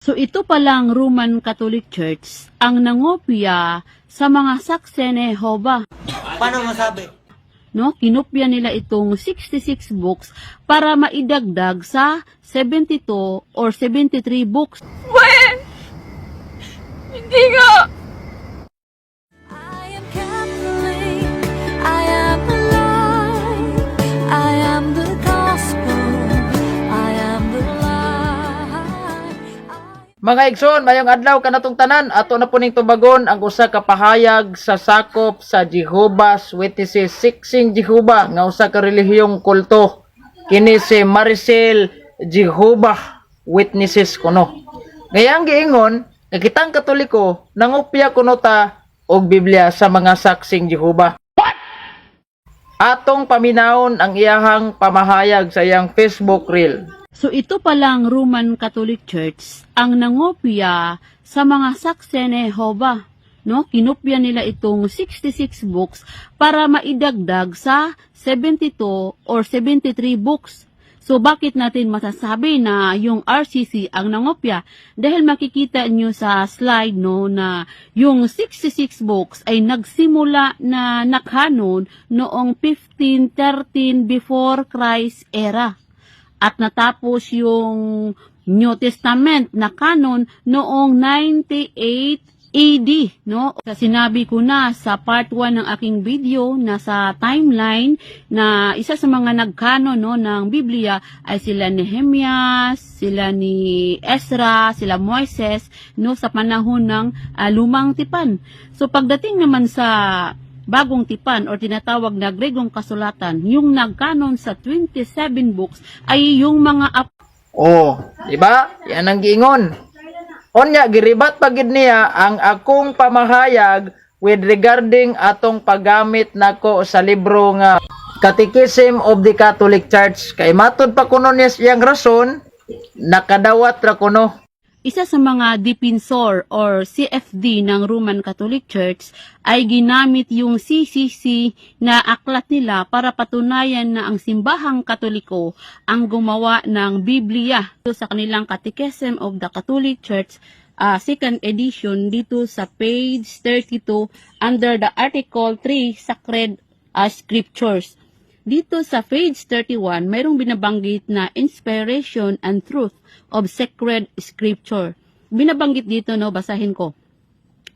So ito palang Roman Catholic Church ang nangopya sa mga saksi ni Jehovah. Paano masabi? No, kinopya nila itong 66 books para maidagdag sa 72 or 73 books. When? Hindi nga! I am Catholic, I am alive, I am the gospel, I am the light. Mga igsoon, mayong adlaw kanatong tanan, ato na po ning tubagon ang usa ka pahayag sa sakop sa Jehovah's Witnesses, Siksing Jehovah nga usa ka relihiyong kulto. Kini si Maricel Jehovah Witnesses kuno. Ngayang giingon, nakitang Katoliko nangupya kuno ta og Biblia sa mga saksing Jehovah. Atong paminawon ang iyahang pamahayag sa iyang Facebook reel. So ito palang Roman Catholic Church ang nangopya sa mga saksi ni Jehovah. No, kinopya nila itong 66 books para maidagdag sa 72 or 73 books. So bakit natin masasabi na yung RCC ang nangopya? Dahil makikita nyo sa slide no na yung 66 books ay nagsimula na nakanon noong 1513 before Christ era. At natapos yung New Testament na canon noong 98 AD, no? Sinabi ko na sa part 1 ng aking video na sa timeline na isa sa mga nagkanon no ng Biblia ay sila Nehemias, sila ni Ezra, sila Moises no sa panahon ng Lumang Tipan. So pagdating naman sa Bagong Tipan o tinatawag na Gregong Kasulatan, yung nagkanon sa 27 books ay yung mga Oh, di ba? Yan ang giingon. Onya giribat pagid niya ang akong pamahayag with regarding atong paggamit nako sa libro nga Catechism of the Catholic Church. Kay matud pa kuno niya siyang rason, nakadawat ra kuno. Isa sa mga defensor or CFD ng Roman Catholic Church ay ginamit yung CCC na aklat nila para patunayan na ang simbahang Katoliko ang gumawa ng Biblia. Sa kanilang Catechism of the Catholic Church, second edition, dito sa page 32 under the Article 3 Sacred Scriptures. Dito sa page 31, mayroong binabanggit na inspiration and truth of sacred scripture. Binabanggit dito, no, basahin ko.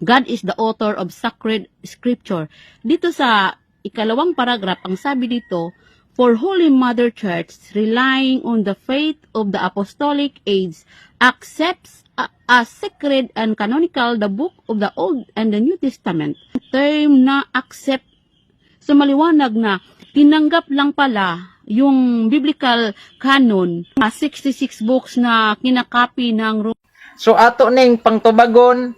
God is the author of sacred scripture. Dito sa ikalawang paragraph, ang sabi dito, for Holy Mother Church, relying on the faith of the apostolic age, accepts as sacred and canonical the book of the Old and the New Testament. Term na accept, so maliwanag na tinanggap lang pala yung biblical canon, 66 books na kinakapi ng So ato ning pangtubagon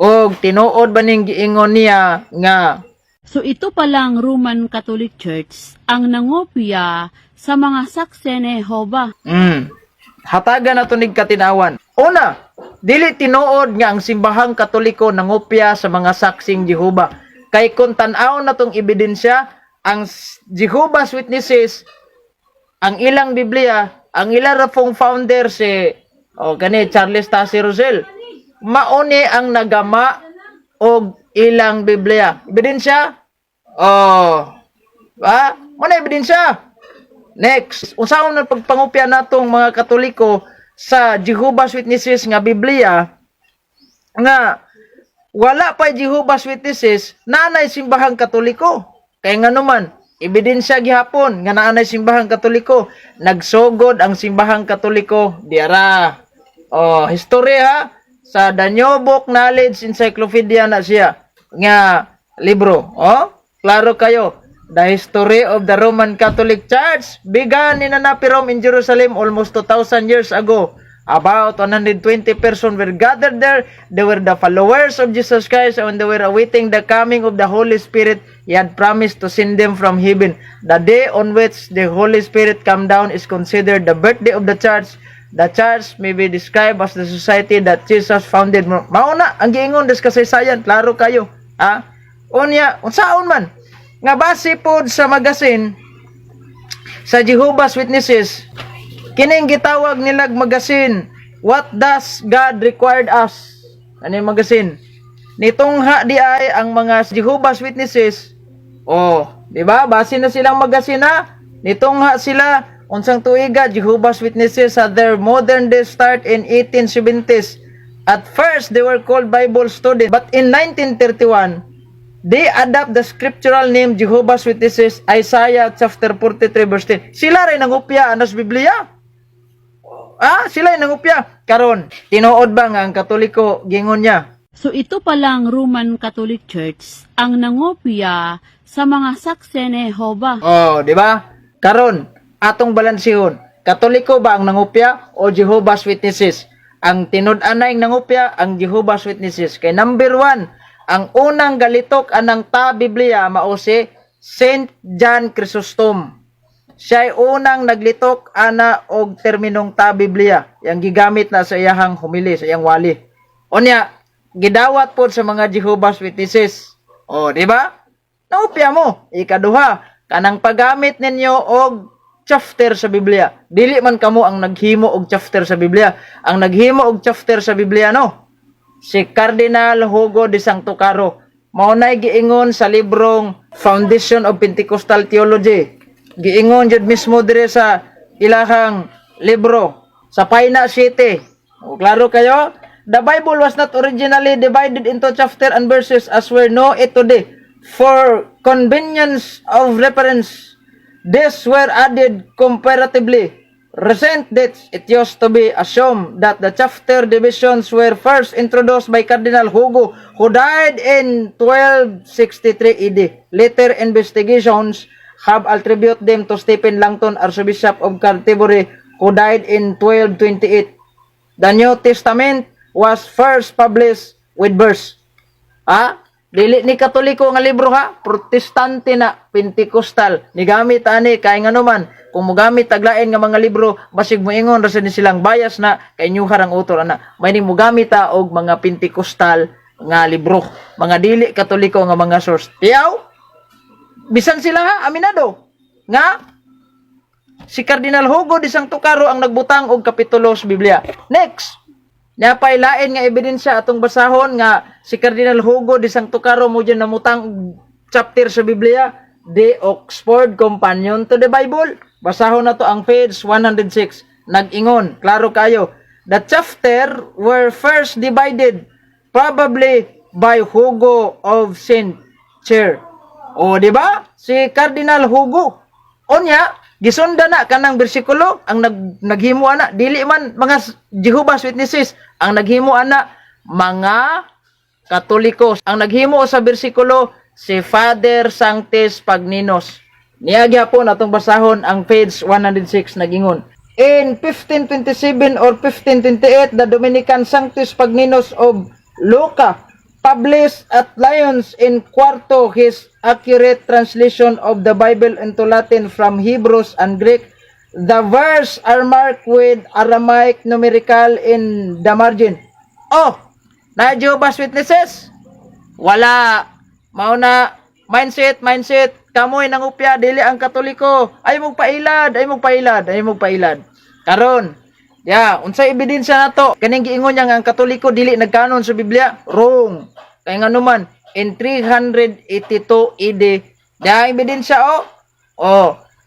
og tinuod ba ning giingon niya nga So ito palang Roman Catholic Church ang nangopya sa mga saksi ni Jehovah. hatagan nato ning katinawan. Una, dili tinuod nga ang simbahang Katoliko nangopya sa mga saksing Jehovah. Kay kung tan-aw natong ebidensya, ang Jehovah's Witnesses, ang ilang Biblia, ang ilang rafong founder si Charles Taze Russell, mauni ang nagama og ilang Biblia. Ebidensya? Muna ebidensya. Next, usaon na pagpangupya natong mga Katoliko sa Jehovah's Witnesses nga Biblia nga wala pa Jehovah's Witnesses nanay simbahang Katoliko. Kaya nga naman, ebidensya gihapon nga naanay simbahang Katoliko, nagsugod ang simbahang Katoliko diara. History ha sa The New Book Knowledge Encyclopedia na siya nga libro. Klaro kayo. The history of the Roman Catholic Church began in Anapirom in Jerusalem almost 2,000 years ago. About 120 persons were gathered there. They were the followers of Jesus Christ and they were awaiting the coming of the Holy Spirit. He had promised to send them from heaven. The day on which the Holy Spirit come down is considered the birthday of the church. The church may be described as the society that Jesus founded. Mauna, ang giingon des kasaysayan, klaro kayo. Unya, unsaon man, nga base pod sa magasin sa Jehovah's Witnesses, kining gitawag nilag magasin What does God required us? Ano yung magasin? Nitong di ay ang mga Jehovah's Witnesses. Di ba? Base na silang magasin ha. Nitong sila, unsang tuiga, Jehovah's Witnesses had their modern day start in 1870s. At first, they were called Bible students. But in 1931, they adopt the scriptural name Jehovah's Witnesses, Isaiah chapter 43 verse 10. Sila rin nangupya anas Biblia. Sila rin nangupya. Karon, tinuod ba nga ang Katoliko gingon niya? So ito palang Roman Catholic Church ang nangopya sa mga Saksi ni Jehovah. Di ba? Karon, atong balansihon. Katoliko ba ang nangupya o Jehovah's Witnesses? Ang tinud-anay nangupya ang Jehovah's Witnesses. Kay number 1, ang unang galitok anang Biblia mao si Saint John Chrysostom. Siya ay unang naglitok ana og terminong Biblia, yang gigamit na sa iyahang humili, sa iyang wali. Unya, gidawat po sa mga Jehovah's Witnesses. Di ba? Naupya mo. Ikaduha, kanang paggamit ninyo og chapter sa Biblia. Dili man kamo ang naghimo og chapter sa Biblia. Ang naghimo og chapter sa Biblia, si Cardinal Hugo de Santo Caro. Maunay giingon sa librong Foundation of Pentecostal Theology. Giingon jud mismo dire sa ilahang libro sa Paina City. Klaro kayo? The Bible was not originally divided into chapter and verses as we know it today. For convenience of reference, these were added comparatively recent dates. It used to be assumed that the chapter divisions were first introduced by Cardinal Hugo, who died in 1263 AD. Later investigations have attributed them to Stephen Langton, Archbishop of Canterbury, who died in 1228. The New Testament was first published with verse. Dili ni Katoliko nga libro Protestante na, Pentecostal. Nigamit ani kay nganuman kung mogamit taglain nga mga libro basig moingon ra ni silang bias na kay nyuhar ang author ana. May ni mogamit og mga Pentecostal nga libro, mga dili Katoliko nga mga source. Tiyaw? Bisan sila aminado nga si Cardinal Hugo de Santo Caro ang nagbutang og kapitulo sa Biblia. Next, napay lain nga ebidensya atong basahon nga si Cardinal Hugo de Santo Caro mo dyan namutang chapter sa Biblia, The Oxford Companion to the Bible. Basahon na to ang page 106. Nag-ingon, klaro kayo. The chapter were first divided probably by Hugo of St. Cyr. Di ba? Si Cardinal Hugo. Onya, gisunda na kanang bersikulo ang naghimo ana, dili man mga Jehovah's Witnesses ang naghimo ana, mga Katoliko. Ang naghimo sa bersikulo si Father Sanctis Pagninos. Niagya po natong basahon ang page 106 nagingon. In 1527 or 1528, the Dominican Sanctus Pagninos of Lucca published at Lyons in Quarto his accurate translation of the Bible into Latin from Hebrews and Greek. The verse are marked with Aramaic numerical in the margin. Na Jehovah's Witnesses? Wala. Mauna, mindset. Kamoy nangupya, dili ang Katoliko. Ay mong pailad. Karon, unsay ebidensya nato? Kaning giingon niya nga ang Katoliko dili nagkanon sa Biblia. Wrong. Kay nganuman in 382 AD, ebidensya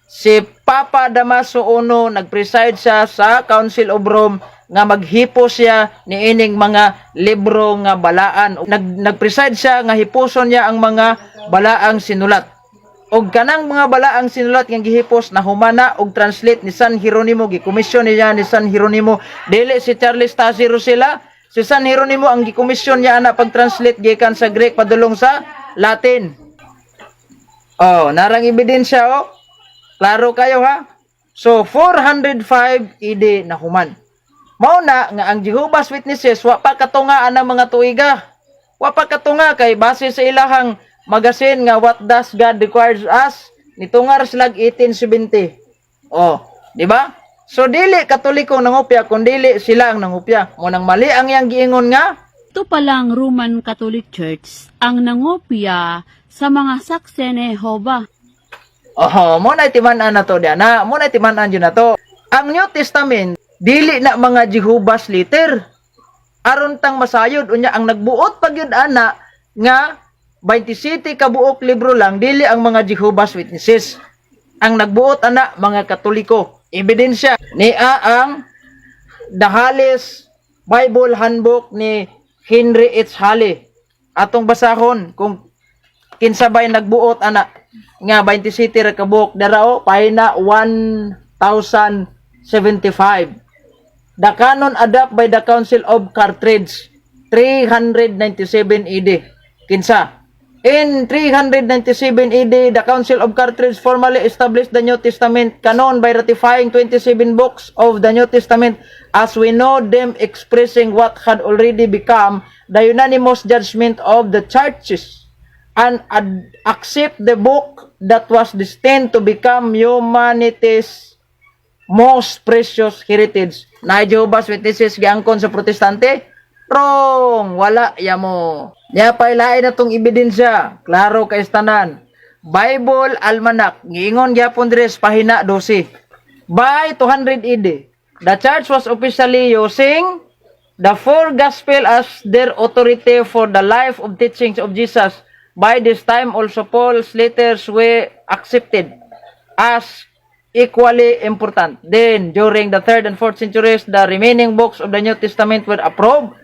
si Papa Damaso I nagpreside siya sa Council of Rome nga maghipo siya niining mga libro nga balaan. Nagpreside siya nga hipuson niya ang mga balaang sinulat. Og kanang mga balaang sinulat nga gihipos na humana og translate ni San Hieronimo, gikomisyon niya ni San Hieronimo. Dili si Charles Tassilo sila. Si San Hieronimo ang gikomisyon niya ana pag-translate gikan sa Greek padulong sa Latin. Narang ebidensya Klaro kayo So 405 AD na human. Mao na nga ang Jehovah's Witnesses wa pa katungaan ang mga tuiga. Wa pa katunga kay base sa ilahang magasin nga What Does God Requires Us, nitungar silag 1870. Di ba? So dili Katoliko nangupya kundi sila ang nangupya. Mo nang mali ang iyang giingon nga Ito palang Roman Catholic Church ang nangopya sa mga Saksi ni Jehovah. mo na timan-an na to diyan. Mo na timan-an yun na to. Ang New Testament dili na mga Jehovah's leader. Aron tang masayod unya ang nagbuot pag yun ana nga 27 ka buok libro lang dili ang mga Jehovah's Witnesses. Ang nagbuot ana mga Katoliko. Ebidensya niya ang The Hollis Bible Handbook ni Henry H. Halley. Atong basahon kung kinsabay nagbuot ana nga 27 ra ka buok darao pahina 1075. The canon adopted by the Council of Carthage 397 AD. Kinsa? In 397 AD, the Council of Carthage formally established the New Testament canon by ratifying 27 books of the New Testament as we know them, expressing what had already become the unanimous judgment of the churches, and accept the book that was destined to become humanity's most precious heritage. Na Jehovah's Witnesses giangkon sa protestante? Wrong! Wala yamo. Nya pailain na tong ebidensya. Klaro kay tanan. Bible Almanac. Giingon gyapon dres pahina 12. By 200 AD, the church was officially using the four gospel as their authority for the life of teachings of Jesus. By this time also Paul's letters were accepted as equally important. Then, during the 3rd and 4th centuries, the remaining books of the New Testament were approved.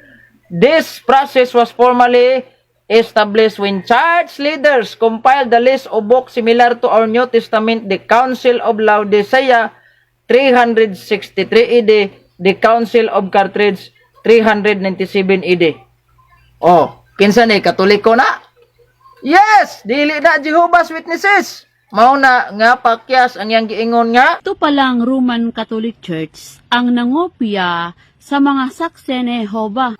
This process was formally established when church leaders compiled the list of books similar to our New Testament, the Council of Laodicea, 363 AD, the Council of Carthage, 397 AD. Oh, kinsa ni Katoliko na? Yes, dili na Jehovah's Witnesses. Mao na nga pakyas ang yang giingon nga Ito palang Roman Catholic Church ang nangopya sa mga saksi ni Jehovah.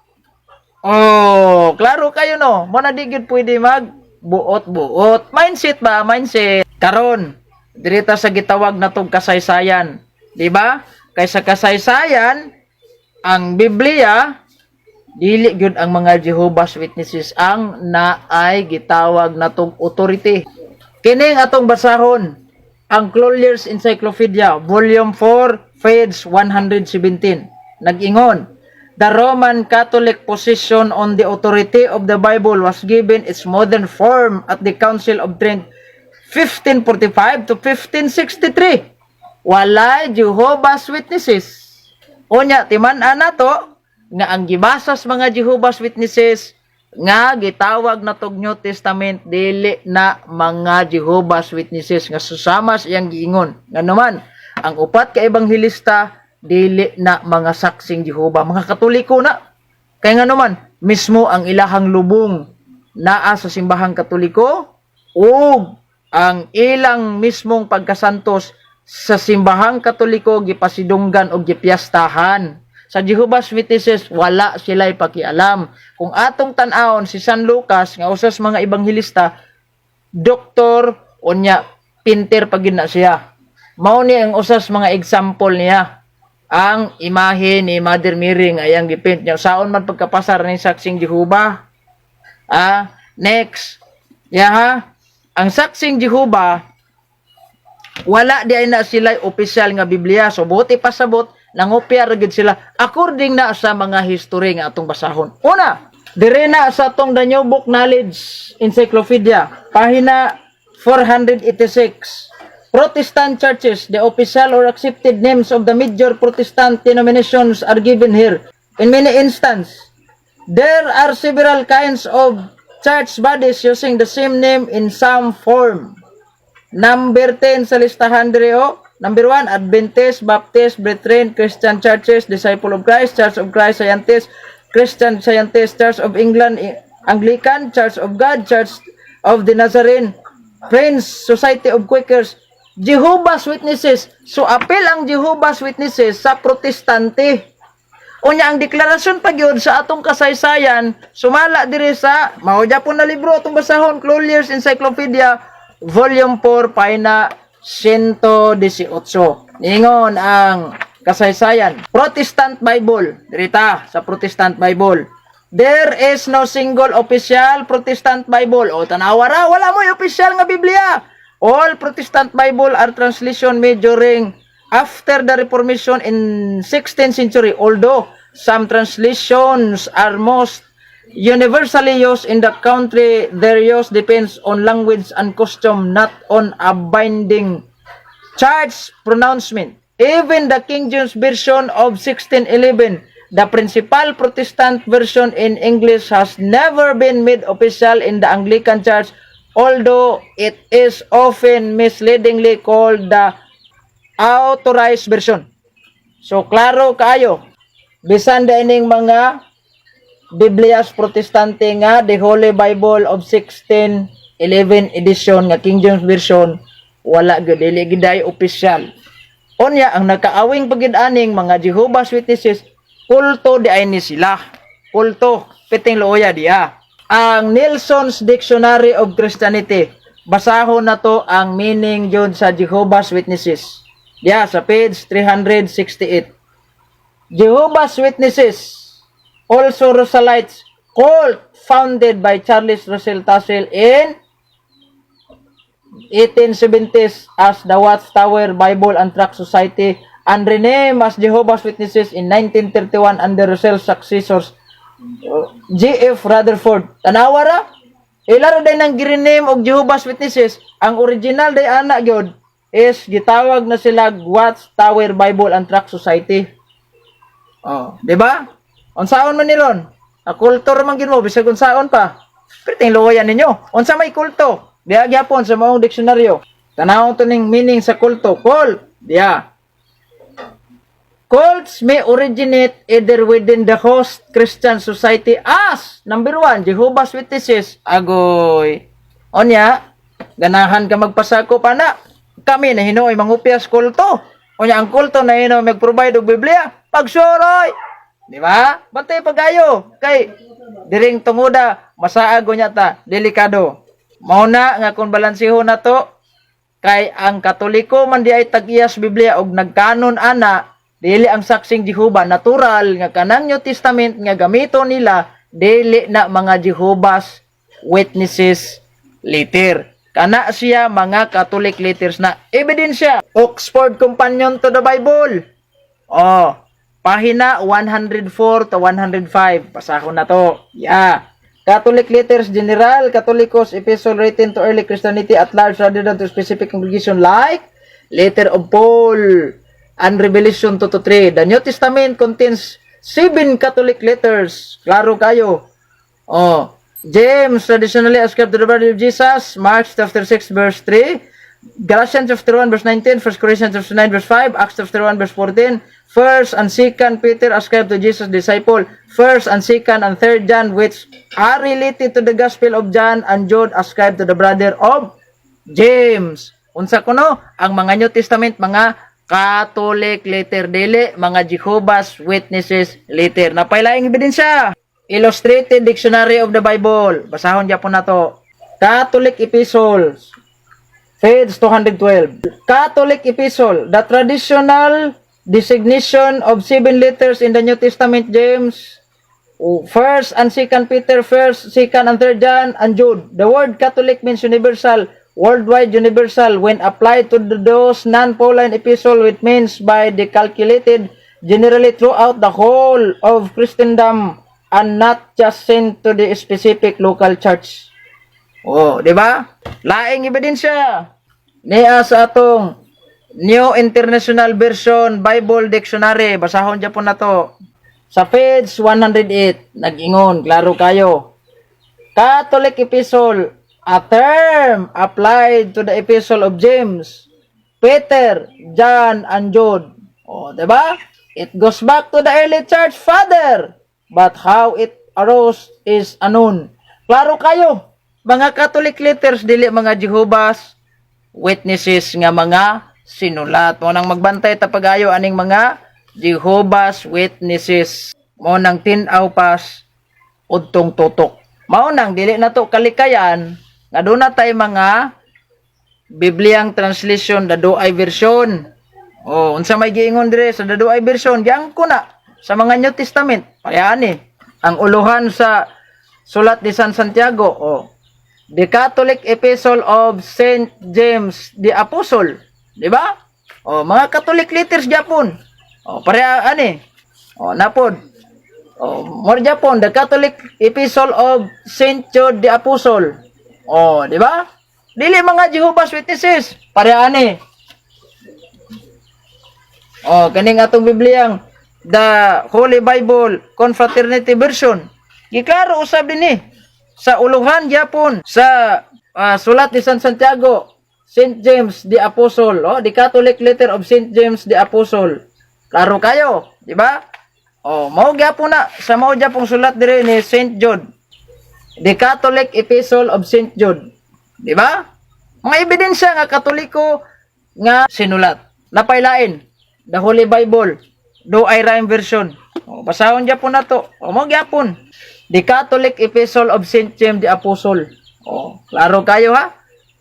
oh, klaro kayo no. Mo na di gyud pwede mag buot-buot. Mindset ba? Mindset. Karon, dirita sa gitawag natong kasaysayan, di ba? Kaysa kasaysayan, ang Biblia dili gyud ang mga Jehovah's Witnesses ang naay gitawag natong authority. Kining atong basahon ang Collier's Encyclopedia, Volume 4, page 117. Nag-ingon, the Roman Catholic position on the authority of the Bible was given its modern form at the Council of Trent 1545 to 1563. Walay Jehovah's Witnesses. Unya, timan-an nato nga ang gibasas mga Jehovah's Witnesses nga gitawag na tog New Testament dili na mga Jehovah's Witnesses nga susama sa iyang giingon. Nga naman, ang upat ka ebanghelista dili na mga saksing Jehovah, mga Katoliko na. Kaya nga naman, mismo ang ilahang lubong naa sa simbahang Katoliko ug ang ilang mismong pagkasantos sa simbahang Katoliko gipasidunggan og gipiyastahan. Sa Jehovah's Witnesses, wala sila'y pakialam. Kung atong tan-aon si San Lucas, nga usas mga ebanghelista, doktor, unya, pinter pagin na siya. Mao ni ang usas mga example niya. Ang imahe ni Mother Mary nga ayang gipint niya. Saon man pagkapasar ni saksing Jehovah? Next. Ha? Ang saksing Jehovah, wala di ay na sila'y opisyal nga Biblia. So, buti pasabot, nangopya ragid sila according na sa mga history nga atong basahon. Una, dire na sa atong The New Book Knowledge Encyclopedia, pahina 486. Protestant churches, the official or accepted names of the major Protestant denominations are given here. In many instances, there are several kinds of church bodies using the same name in some form. Number 10 sa listahan dire o. Number 1, Adventist, Baptist, Brethren, Christian Churches, Disciple of Christ, Church of Christ, Scientist, Christian Scientist, Church of England, Anglican, Church of God, Church of the Nazarene, Friends, Society of Quakers, Jehovah's Witnesses. So, apel ang Jehovah's Witnesses sa protestante. Unya, ang deklarasyon pag yun sa atong kasaysayan, sumala diri sa, mahudya po na libro atong basahon, Collier's Encyclopedia, Volume 4, pahina 118. Ningon ang kasaysayan. Protestant Bible. Dirita sa Protestant Bible. There is no single official Protestant Bible. O tanawa ra, wala mo yung official nga Biblia. All Protestant Bible are translation made during after the Reformation in 16th century, although some translations are most universally used in the country, their use depends on language and custom, not on a binding church pronouncement. Even the King James Version of 1611, the principal Protestant version in English, has never been made official in the Anglican Church, although it is often misleadingly called the Authorized Version. So, klaro kayo, bisan dining mga Biblias Protestante nga, the Holy Bible of 1611 edition nga King James Version, wala gyud, dili giday official. Onya, ang nakaawing pagid-aning mga Jehovah's Witnesses, kulto di ay ni sila. Kulto, piting looya diya. Ang Nelson's Dictionary of Christianity, basahon na to ang meaning jud sa Jehovah's Witnesses. Diya, sa page 368. Jehovah's Witnesses, also Russellites, cult founded by Charles Russell Tassel in 1870s as the Watchtower Bible and Tract Society and renamed as Jehovah's Witnesses in 1931 under Russell's successors G.F. Rutherford. Tanawa ra? Ilaro day nang girename og Jehovah's Witnesses. Ang original day ana gyud is gitawag na sila Watchtower Bible and Tract Society. Oh, di ba? Unsaon man nilon? A kulto man gid mo bisag unsaon pa. Piting loyan ninyo. Unsa may kulto? Diya gyapon sa maong diksyonaryo. Tanawon to ning meaning sa kulto. Cult. Diya. Cults may originate either within the host Christian society as number 1, Jehovah's Witnesses. Agoy. Onya, ganahan ka magpasako pa na. Kami na hinoy mangupias kulto. Onya, ang kulto na hinoy mag-provide og Biblia. Pagsuroy. Di ba? Bantay pagayo. Kay, diring tunguda, masaago niya ta. Delikado. Mauna nga kung balansihon na to, kay ang Katoliko man di ay tag-iyas Biblia og nagkanon ana, dili ang saksing Jehova natural nga kanang New Testament nga gamito nila, dili na mga Jehovah's Witnesses letter. Kana siya mga Catholic letters na ebidensya. Oxford Companion to the Bible. Oh, pahina 104 to 105. Pasahon na to. Yeah. Catholic Letters General, Catholicos Epistle written to early Christianity at large rather than to specific congregation like Letter of Paul and Revelation 2-3. The New Testament contains 7 Catholic letters. Klaro kayo. Oh, James traditionally ascribed to the body of Jesus, Mark chapter 6 verse 3, Galatians chapter 1 verse 19, 1 Corinthians chapter 9 verse 5, Acts chapter 1 verse 14, 1st and 2nd Peter ascribed to Jesus' disciple, 1st and 2nd and 3rd John which are related to the Gospel of John, and Jude ascribed to the brother of James. Unsa kuno ang mga New Testament mga Catholic letter, dili mga Jehovah's Witnesses letter. Napailaing ebidensya. Illustrated Dictionary of the Bible. Basahon gyapon nato. Catholic Epistles. Page 212. Catholic Epistle, the traditional designation of 7 letters in the New Testament, James, 1st and 2nd Peter, 1st, 2nd and 3rd John, and Jude. The word Catholic means universal, worldwide universal. When applied to those non-Pauline epistles, it means by the calculated generally throughout the whole of Christendom and not just sent to the specific local church. Oh, di ba? Laing ebidensya. Niya sa atong New International Version Bible Dictionary. Basahon dyan po na to. Sa page 108, nag-ingon, klaro kayo. Catholic Epistle, a term applied to the Epistle of James, Peter, John, and Jude. O, diba? It goes back to the early church father, but how it arose is unknown. Klaro kayo, mga Catholic letters, dili mga Jehovah's Witnesses nga mga sinulat. Mo nang magbantay tapagayo aning mga Jehovah's Witnesses. Mo nang tinaw pas udtong tutok. Mao nang dili na to kalikayan nga doon na tay mga Bibliang translation, Daduay version. Oh, unsa may giingon dire sa Daduay version? Diyan ko na sa mga New Testament. Payani ang uluhan sa sulat ni San Santiago. Oh, the Catholic Epistle of Saint James the Apostle. Di ba? O mga Catholic letters Japon. O pareha ani. O napod. O more Japon, the Catholic Epistle of Saint Jude the Apostle. O, di ba? Dili mga Jehovah's Witnesses. Pareha ani. O kaning atong Bibliang the Holy Bible Confraternity Version. Giklaro usab dinhi sa uluhan Japon sa sulat ni San Santiago, Saint James the Apostle, the Catholic letter of Saint James the Apostle. Klaro kayo, di ba? Mao gyapon na sa mao gyapong sulat dire ni Saint Jude, the Catholic Epistle of Saint Jude. Di ba? Mga ebidensya nga Katoliko nga sinulat. Napaylain the Holy Bible, do I rhyme version. Basahon gyapon nato. Mao gyapon. The Catholic Epistle of Saint James the Apostle. Klaro kayo ha?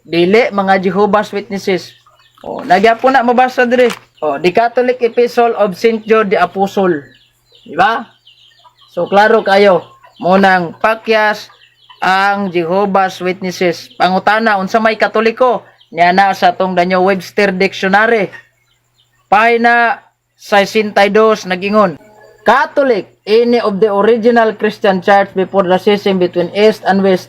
Dili mga Jehovah's Witnesses. Nagyapon na mabasa dire. The Catholic Epistle of Saint Jude the Apostle. Di ba? So klaro kayo. Munang pakyas ang Jehovah's Witnesses. Pangutana unsa may Katoliko? Niya na sa tong Daniel Webster Dictionary. Pahina 62 nagingon. Catholic, any of the original Christian church before the schism between East and West,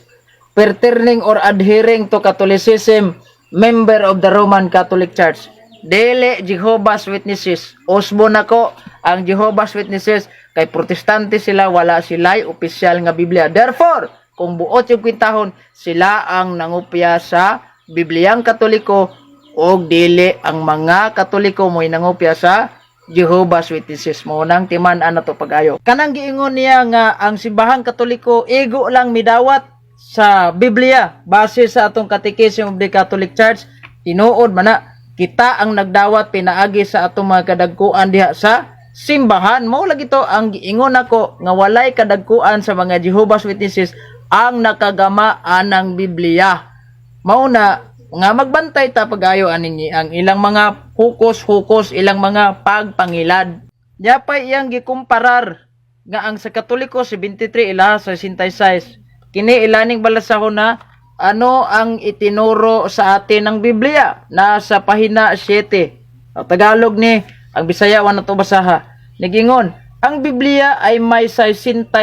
pertaining or adhering to Catholicism, member of the Roman Catholic Church. Dili Jehovah's Witnesses. Usbo nako ang Jehovah's Witnesses kay protestante sila, wala sila'y opisyal nga Biblia. Therefore, kung buot yung kwintahon, sila ang nangupya sa Bibliang Katoliko o dili ang mga Katoliko mo'y nangupya sa Jehovah's Witnesses. Mo nang timan-an na to pag-ayo. Kanang giingon niya nga ang simbahang Katoliko igo lang midawat sa Biblia base sa atong Catechism of the Catholic Church. Tinuod man na kita ang nagdawat pinaagi sa atong mga kadagkuan diha sa simbahan. Mao lagi to ang giingon nako nga walay kadagkuan sa mga Jehovah's Witnesses ang nakagama anang Biblia. Mao na nga magbantay ta pag-ayo aninyi ang ilang mga hukos-hukos, ilang mga pagpangilad. Yapay iyang gikumparar nga ang sa Katoliko 73 ila sa 66. Kini ilaning balasahon na ano ang itinuro sa atin ng Biblia na sa pahina 7. Ang Tagalog ni, ang Bisaya wa na to basaha. Nagingon, ang Biblia ay may 66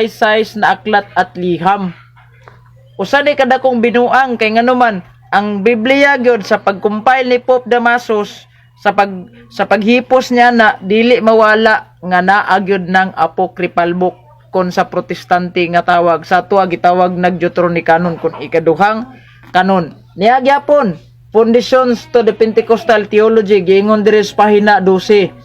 na aklat at liham. Usa ni kada kong binuang kay nganuman ang Biblia gyud sa pag-compile ni Pope Damasus sa paghipos niya na dili mawala nga naa gyud ng apocryphal book kon sa protestante nga tawag sa tuwa gitawag nag-Deuterocanon kon ikaduhang kanon. Niya gyapon Foundations to the Pentecostal Theology giingon diri sa pahina 12.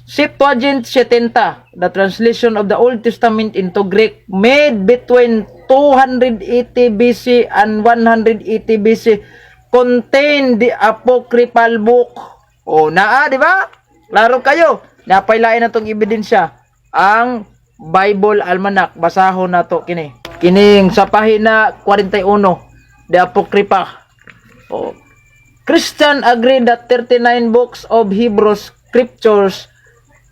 Septuagint 70, the translation of the Old Testament into Greek made between 280 BC and 180 BC contain the apocryphal book. Naa, di ba? Klaro kayo. Napailain na tong ebidensya. Ang Bible Almanac. Basahon na to kini. Kining sa pahina 41. The Apocrypha. Christian agree that 39 books of Hebrew scriptures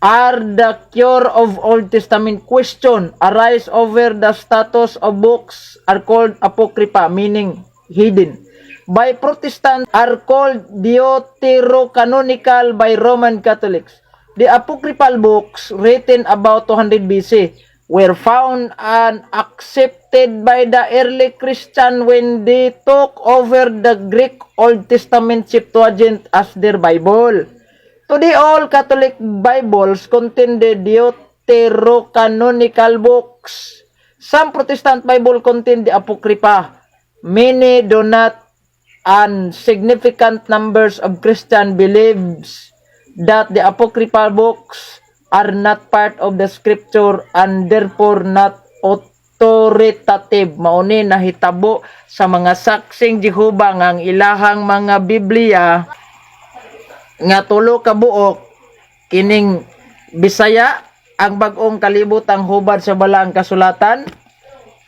are the cure of Old Testament question arise over the status of books are called apocrypha, meaning hidden. By Protestants are called deuterocanonical by Roman Catholics. The apocryphal books written about 200 BC were found and accepted by the early Christian when they took over the Greek Old Testament Septuagint as their Bible. Today, all Catholic Bibles contain the deuterocanonical books. Some Protestant Bible contain the Apocrypha. Many do not, and significant numbers of Christian believes that the Apocryphal books are not part of the Scripture and therefore not authoritative. Mauni na hitabo sa mga saksing Jehovah nga ang ilahang mga Biblia nga tulo ka buok kining Bisaya ang bag-ong kalibutang hubad sa balaang kasulatan,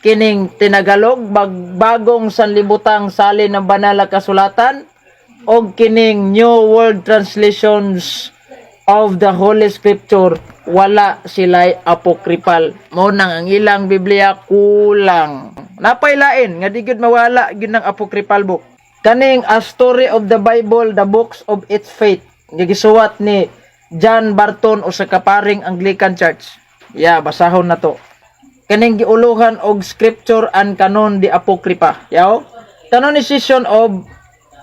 kining Tinagalog bagong sanlibutang salin ng banal na kasulatan, o kining New World Translations of the Holy Scripture. Wala sila'y apocryphal. Mo nang ang ilang Biblia kulang. Napailain nga di gyud mawala gyud ng apocryphal book. Kaning A Story of the Bible, the Books of Its Faith. gisuwat ni John Barton o sa kaparing Anglican Church. Ya, basahon na to. Kaning giuluhan og scripture and canon di apocrypha. Yaw? Canonization of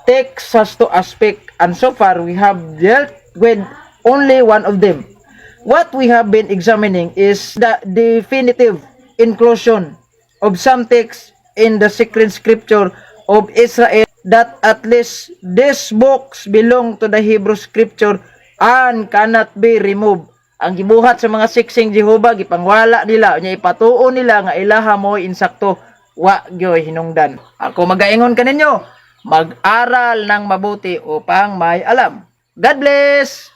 text has two aspects, and so far we have dealt with only one of them. What we have been examining is the definitive inclusion of some texts in the sacred scripture of Israel, that at least these books belong to the Hebrew scripture and cannot be removed. Ang gibuhat sa mga siksing Jehovah, gipangwala nila, nya ipatuo nila nga ilaha mo insakto, wa gyoy hinungdan. Ako magaingon kaninyo, mag-aral ng mabuti upang may alam. God bless!